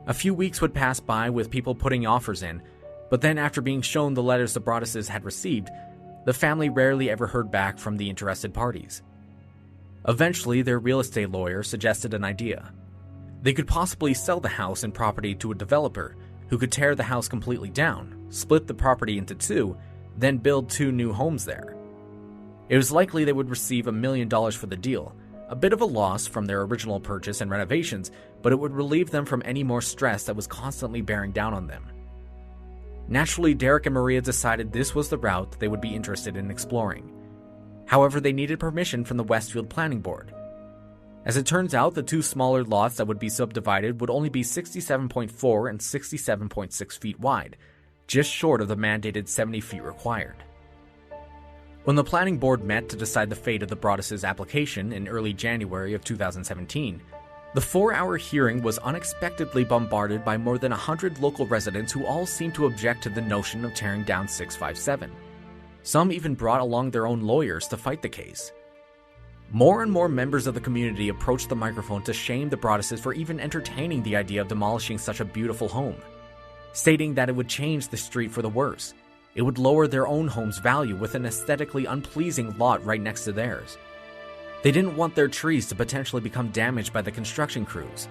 Speaker 1: A few weeks would pass by with people putting offers in, but then after being shown the letters the Broadduses had received, the family rarely ever heard back from the interested parties. Eventually, their real estate lawyer suggested an idea. They could possibly sell the house and property to a developer who could tear the house completely down, split the property into 2, then build 2 new homes there. It was likely they would receive $1 million for the deal, a bit of a loss from their original purchase and renovations, but it would relieve them from any more stress that was constantly bearing down on them. Naturally, Derek and Maria decided this was the route they would be interested in exploring. However, they needed permission from the Westfield Planning Board. As it turns out, the 2 smaller lots that would be subdivided would only be 67.4 and 67.6 feet wide, just short of the mandated 70 feet required. When the planning board met to decide the fate of the Broadduses' application in early January of 2017, the 4-hour hearing was unexpectedly bombarded by more than 100 local residents who all seemed to object to the notion of tearing down 657. Some even brought along their own lawyers to fight the case. More and more members of the community approached the microphone to shame the Broadduses for even entertaining the idea of demolishing such a beautiful home, stating that it would change the street for the worse. It would lower their own home's value with an aesthetically unpleasing lot right next to theirs. They didn't want their trees to potentially become damaged by the construction crews.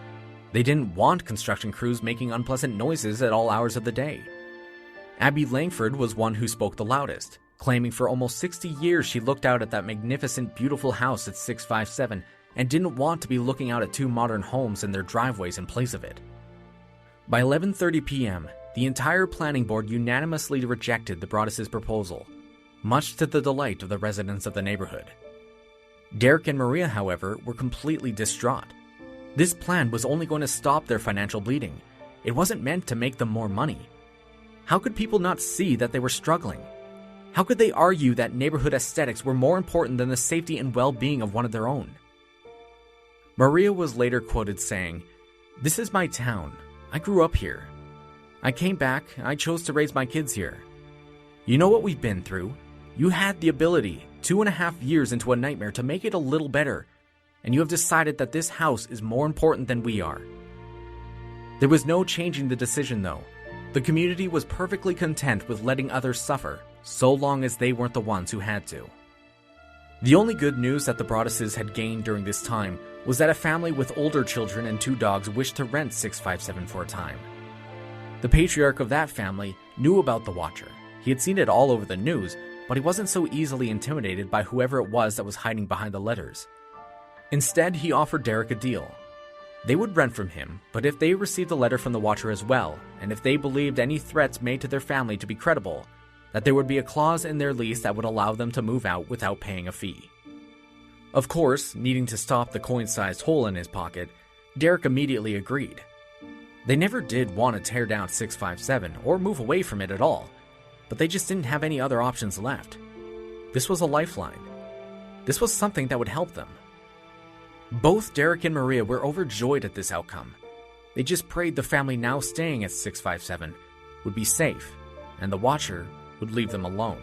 Speaker 1: They didn't want construction crews making unpleasant noises at all hours of the day. Abby Langford was one who spoke the loudest, claiming for almost 60 years she looked out at that magnificent, beautiful house at 657 and didn't want to be looking out at 2 modern homes and their driveways in place of it. By 11:30 p.m., the entire planning board unanimously rejected the Broadduses' proposal, much to the delight of the residents of the neighborhood. Derek and Maria, however, were completely distraught. This plan was only going to stop their financial bleeding. It wasn't meant to make them more money. How could people not see that they were struggling? How could they argue that neighborhood aesthetics were more important than the safety and well-being of one of their own? Maria was later quoted saying, "This is my town. I grew up here. I came back, I chose to raise my kids here. You know what we've been through. You had the ability, 2.5 years into a nightmare, to make it a little better, and you have decided that this house is more important than we are." There was no changing the decision, though. The community was perfectly content with letting others suffer, so long as they weren't the ones who had to. The only good news that the Broadduses had gained during this time was that a family with older children and 2 dogs wished to rent 657 for a time. The patriarch of that family knew about the watcher. He had seen it all over the news, but he wasn't so easily intimidated by whoever it was that was hiding behind the letters. Instead, he offered Derek a deal. They would rent from him, but if they received a letter from the watcher as well, and if they believed any threats made to their family to be credible, that there would be a clause in their lease that would allow them to move out without paying a fee. Of course, needing to stop the coin-sized hole in his pocket, Derek immediately agreed. They never did want to tear down 657 or move away from it at all, but they just didn't have any other options left. This was a lifeline. This was something that would help them. Both Derek and Maria were overjoyed at this outcome. They just prayed the family now staying at 657 would be safe, and the watcher would leave them alone.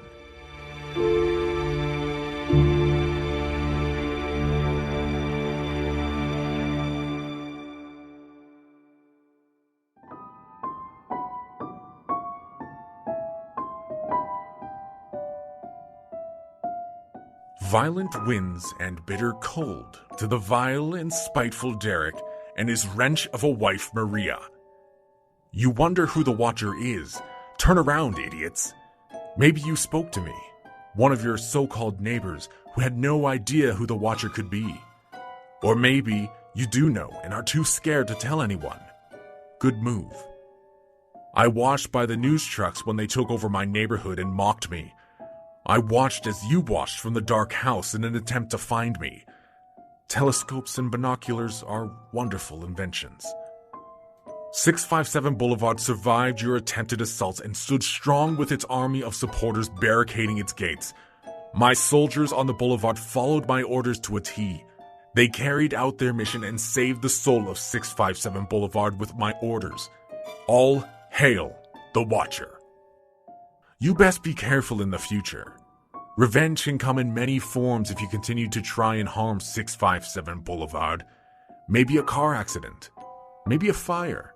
Speaker 2: Violent winds and bitter cold to the vile and spiteful Derek and his wrench of a wife Maria. You wonder who the Watcher is. Turn around, idiots. Maybe you spoke to me, one of your so-called neighbors who had no idea who the Watcher could be. Or maybe you do know and are too scared to tell anyone. Good move. I watched by the news trucks when they took over my neighborhood and mocked me. I watched as you watched from the dark house in an attempt to find me. Telescopes and binoculars are wonderful inventions. 657 Boulevard survived your attempted assault and stood strong with its army of supporters barricading its gates. My soldiers on the boulevard followed my orders to a T. They carried out their mission and saved the soul of 657 Boulevard with my orders. All hail the Watcher. You best be careful in the future. Revenge can come in many forms if you continue to try and harm 657 Boulevard. Maybe a car accident. Maybe a fire.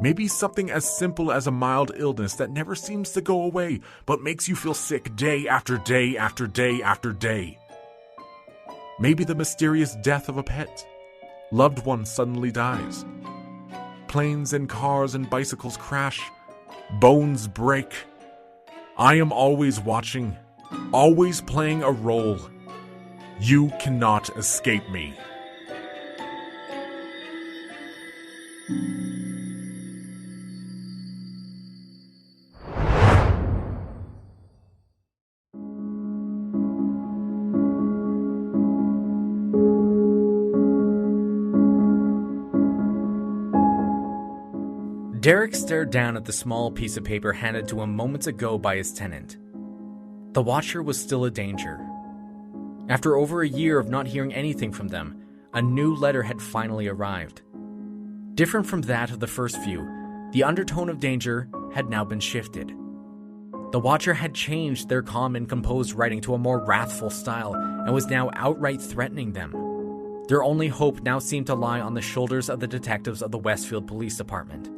Speaker 2: Maybe something as simple as a mild illness that never seems to go away, but makes you feel sick day after day after day after day. Maybe the mysterious death of a pet. Loved one suddenly dies. Planes and cars and bicycles crash. Bones break. I am always watching, always playing a role. You cannot escape me.
Speaker 1: Derek stared down at the small piece of paper handed to him moments ago by his tenant. The Watcher was still a danger. After over a year of not hearing anything from them, a new letter had finally arrived. Different from that of the first few, the undertone of danger had now been shifted. The Watcher had changed their calm and composed writing to a more wrathful style and was now outright threatening them. Their only hope now seemed to lie on the shoulders of the detectives of the Westfield Police Department.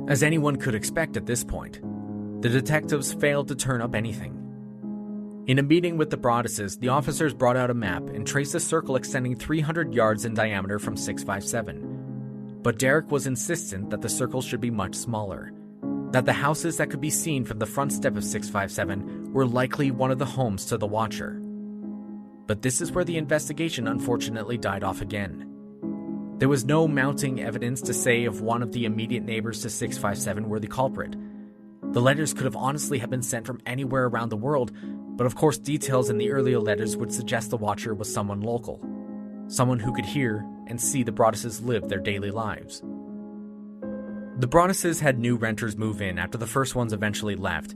Speaker 1: As anyone could expect at this point, the detectives failed to turn up anything. In a meeting with the Broadduses, the officers brought out a map and traced a circle extending 300 yards in diameter from 657. But Derek was insistent that the circle should be much smaller, that the houses that could be seen from the front step of 657 were likely one of the homes to the Watcher. But this is where the investigation unfortunately died off again. There was no mounting evidence to say if one of the immediate neighbors to 657 were the culprit. The letters could have honestly have been sent from anywhere around the world, but of course details in the earlier letters would suggest the Watcher was someone local, someone who could hear and see the Broadduses live their daily lives. The Broadduses had new renters move in after the first ones eventually left,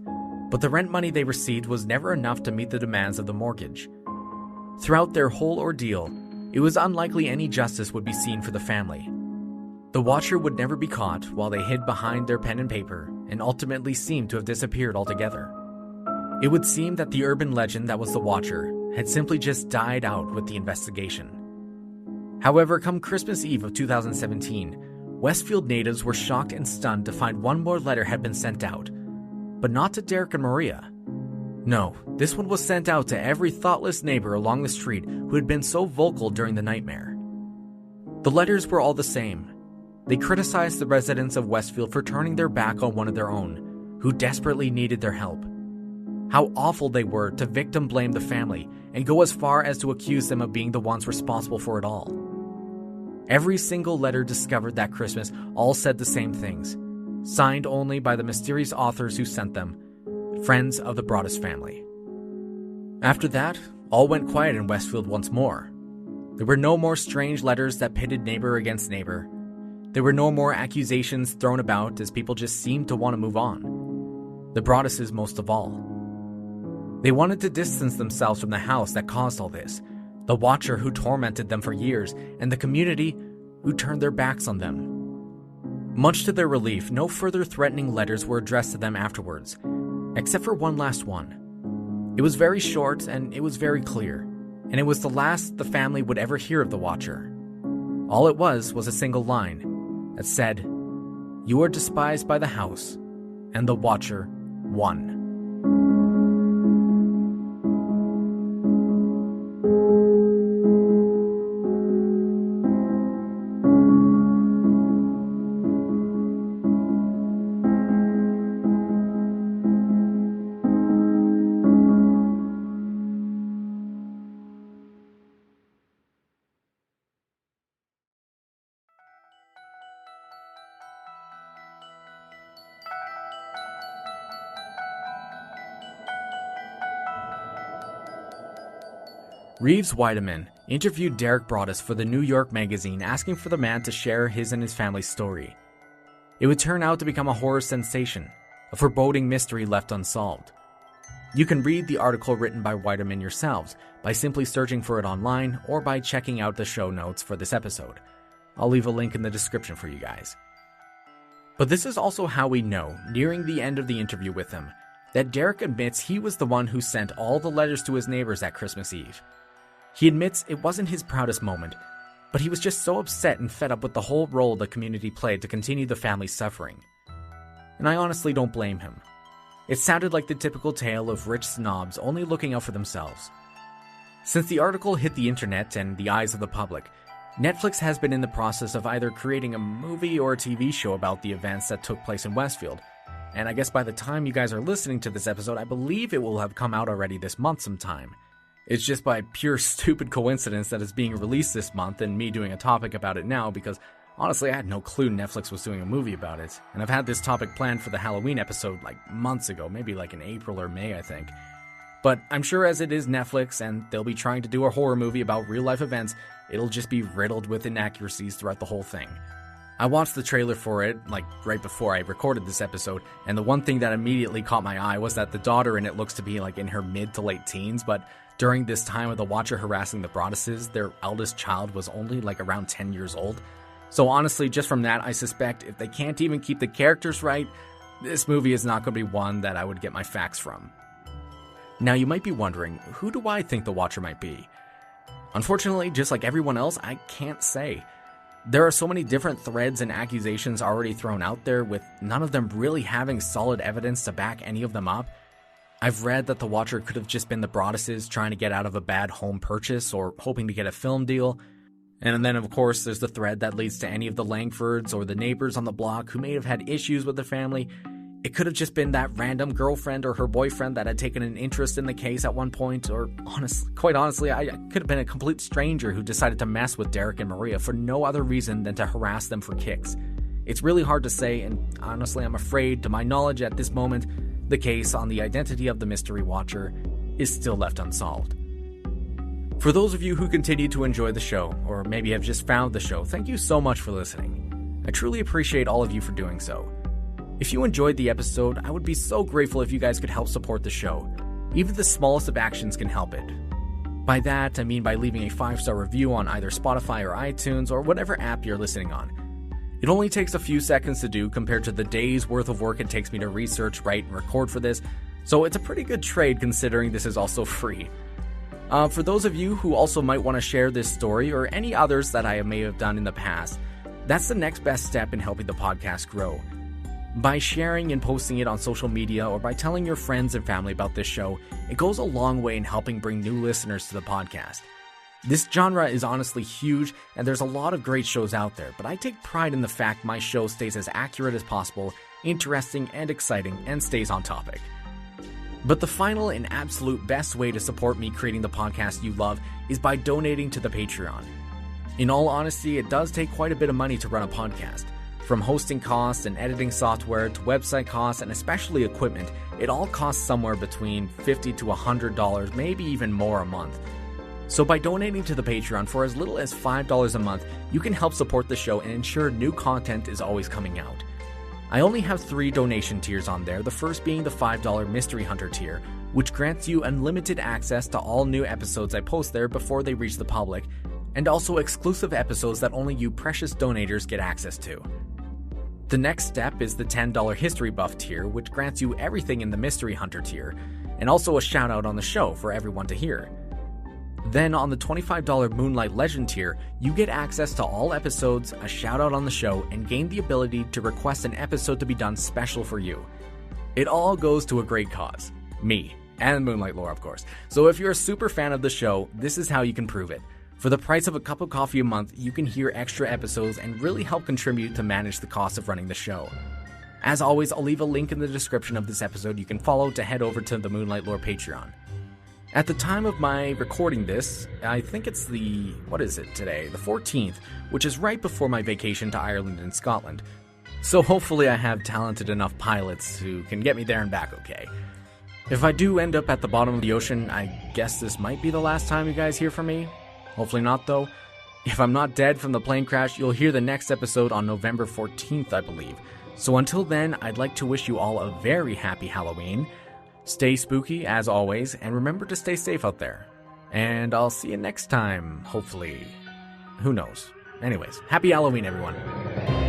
Speaker 1: but the rent money they received was never enough to meet the demands of the mortgage. Throughout their whole ordeal, it was unlikely any justice would be seen for the family. The Watcher would never be caught while they hid behind their pen and paper and ultimately seemed to have disappeared altogether. It would seem that the urban legend that was the Watcher had simply just died out with the investigation. However, come Christmas Eve of 2017, Westfield natives were shocked and stunned to find one more letter had been sent out, but not to Derek and Maria. No, this one was sent out to every thoughtless neighbor along the street who had been so vocal during the nightmare. The letters were all the same. They criticized the residents of Westfield for turning their back on one of their own, who desperately needed their help. How awful they were to victim blame the family and go as far as to accuse them of being the ones responsible for it all. Every single letter discovered that Christmas all said the same things, signed only by the mysterious authors who sent them, friends of the Broaddus family. After that, all went quiet in Westfield once more. There were no more strange letters that pitted neighbor against neighbor. There were no more accusations thrown about as people just seemed to want to move on. The Broadduses most of all. They wanted to distance themselves from the house that caused all this, the Watcher who tormented them for years, and the community who turned their backs on them. Much to their relief, no further threatening letters were addressed to them afterwards, except for one last one. It was very short and it was very clear, and it was the last the family would ever hear of the Watcher. All it was a single line that said, "You are despised by the house, and the Watcher won." Reeves Weideman interviewed Derek Broaddus for the New York Magazine, asking for the man to share his and his family's story. It would turn out to become a horror sensation, a foreboding mystery left unsolved. You can read the article written by Weideman yourselves by simply searching for it online or by checking out the show notes for this episode. I'll leave a link in the description for you guys. But this is also how we know, nearing the end of the interview with him, that Derek admits he was the one who sent all the letters to his neighbors at Christmas Eve. He admits it wasn't his proudest moment, but he was just so upset and fed up with the whole role the community played to continue the family's suffering. And I honestly don't blame him. It sounded like the typical tale of rich snobs only looking out for themselves. Since the article hit the internet and the eyes of the public, Netflix has been in the process of either creating a movie or a TV show about the events that took place in Westfield. And I guess by the time you guys are listening to this episode, I believe it will have come out already this month sometime. It's just by pure stupid coincidence that it's being released this month and me doing a topic about it now, because honestly I had no clue Netflix was doing a movie about it. And I've had this topic planned for the Halloween episode like months ago, maybe like in April or May I think. But I'm sure as it is Netflix and they'll be trying to do a horror movie about real life events, it'll just be riddled with inaccuracies throughout the whole thing. I watched the trailer for it, like right before I recorded this episode, and the one thing that immediately caught my eye was that the daughter in it looks to be like in her mid to late teens, but during this time of the watcher harassing the Broadduses, their eldest child was only like around 10 years old. So honestly, just from that, I suspect if they can't even keep the characters right, this movie is not going to be one that I would get my facts from. Now you might be wondering, who do I think the watcher might be? Unfortunately, just like everyone else, I can't say. There are so many different threads and accusations already thrown out there, with none of them really having solid evidence to back any of them up. I've read that the watcher could have just been the Broadduses trying to get out of a bad home purchase or hoping to get a film deal. And then of course there's the thread that leads to any of the Langfords or the neighbors on the block who may have had issues with the family. It could have just been that random girlfriend or her boyfriend that had taken an interest in the case at one point, or quite honestly, I could have been a complete stranger who decided to mess with Derek and Maria for no other reason than to harass them for kicks. It's really hard to say, and honestly I'm afraid, to my knowledge at this moment, the case on the identity of the mystery watcher is still left unsolved. For those of you who continue to enjoy the show, or maybe have just found the show, thank you so much for listening. I truly appreciate all of you for doing so. If you enjoyed the episode, I would be so grateful if you guys could help support the show. Even the smallest of actions can help it. By that, I mean by leaving a 5-star review on either Spotify or iTunes or whatever app you're listening on. It only takes a few seconds to do compared to the days worth of work it takes me to research, write, and record for this, so it's a pretty good trade considering this is also free. For those of you who also might want to share this story or any others that I may have done in the past, that's the next best step in helping the podcast grow. By sharing and posting it on social media or by telling your friends and family about this show, it goes a long way in helping bring new listeners to the podcast. This genre is honestly huge, and there's a lot of great shows out there, but I take pride in the fact my show stays as accurate as possible, interesting and exciting, and stays on topic. But the final and absolute best way to support me creating the podcast you love is by donating to the Patreon. In all honesty, it does take quite a bit of money to run a podcast. From hosting costs and editing software to website costs and especially equipment, it all costs somewhere between $50 to $100, maybe even more a month. So by donating to the Patreon for as little as $5 a month, you can help support the show and ensure new content is always coming out. I only have 3 donation tiers on there, the first being the $5 Mystery Hunter tier, which grants you unlimited access to all new episodes I post there before they reach the public, and also exclusive episodes that only you precious donators get access to. The next step is the $10 History Buff tier, which grants you everything in the Mystery Hunter tier, and also a shout out on the show for everyone to hear. Then on the $25 Moonlight Legend tier, you get access to all episodes, a shout out on the show, and gain the ability to request an episode to be done special for you. It all goes to a great cause. Me. And Moonlight Lore, of course. So if you're a super fan of the show, this is how you can prove it. For the price of a cup of coffee a month, you can hear extra episodes and really help contribute to manage the cost of running the show. As always, I'll leave a link in the description of this episode you can follow to head over to the Moonlight Lore Patreon. At the time of my recording this, I think it's the 14th, which is right before my vacation to Ireland and Scotland. So hopefully I have talented enough pilots who can get me there and back okay. If I do end up at the bottom of the ocean, I guess this might be the last time you guys hear from me. Hopefully not, though. If I'm not dead from the plane crash, you'll hear the next episode on November 14th, I believe. So until then, I'd like to wish you all a very happy Halloween. Stay spooky, as always, and remember to stay safe out there. And I'll see you next time, hopefully. Who knows? Anyways, happy Halloween, everyone.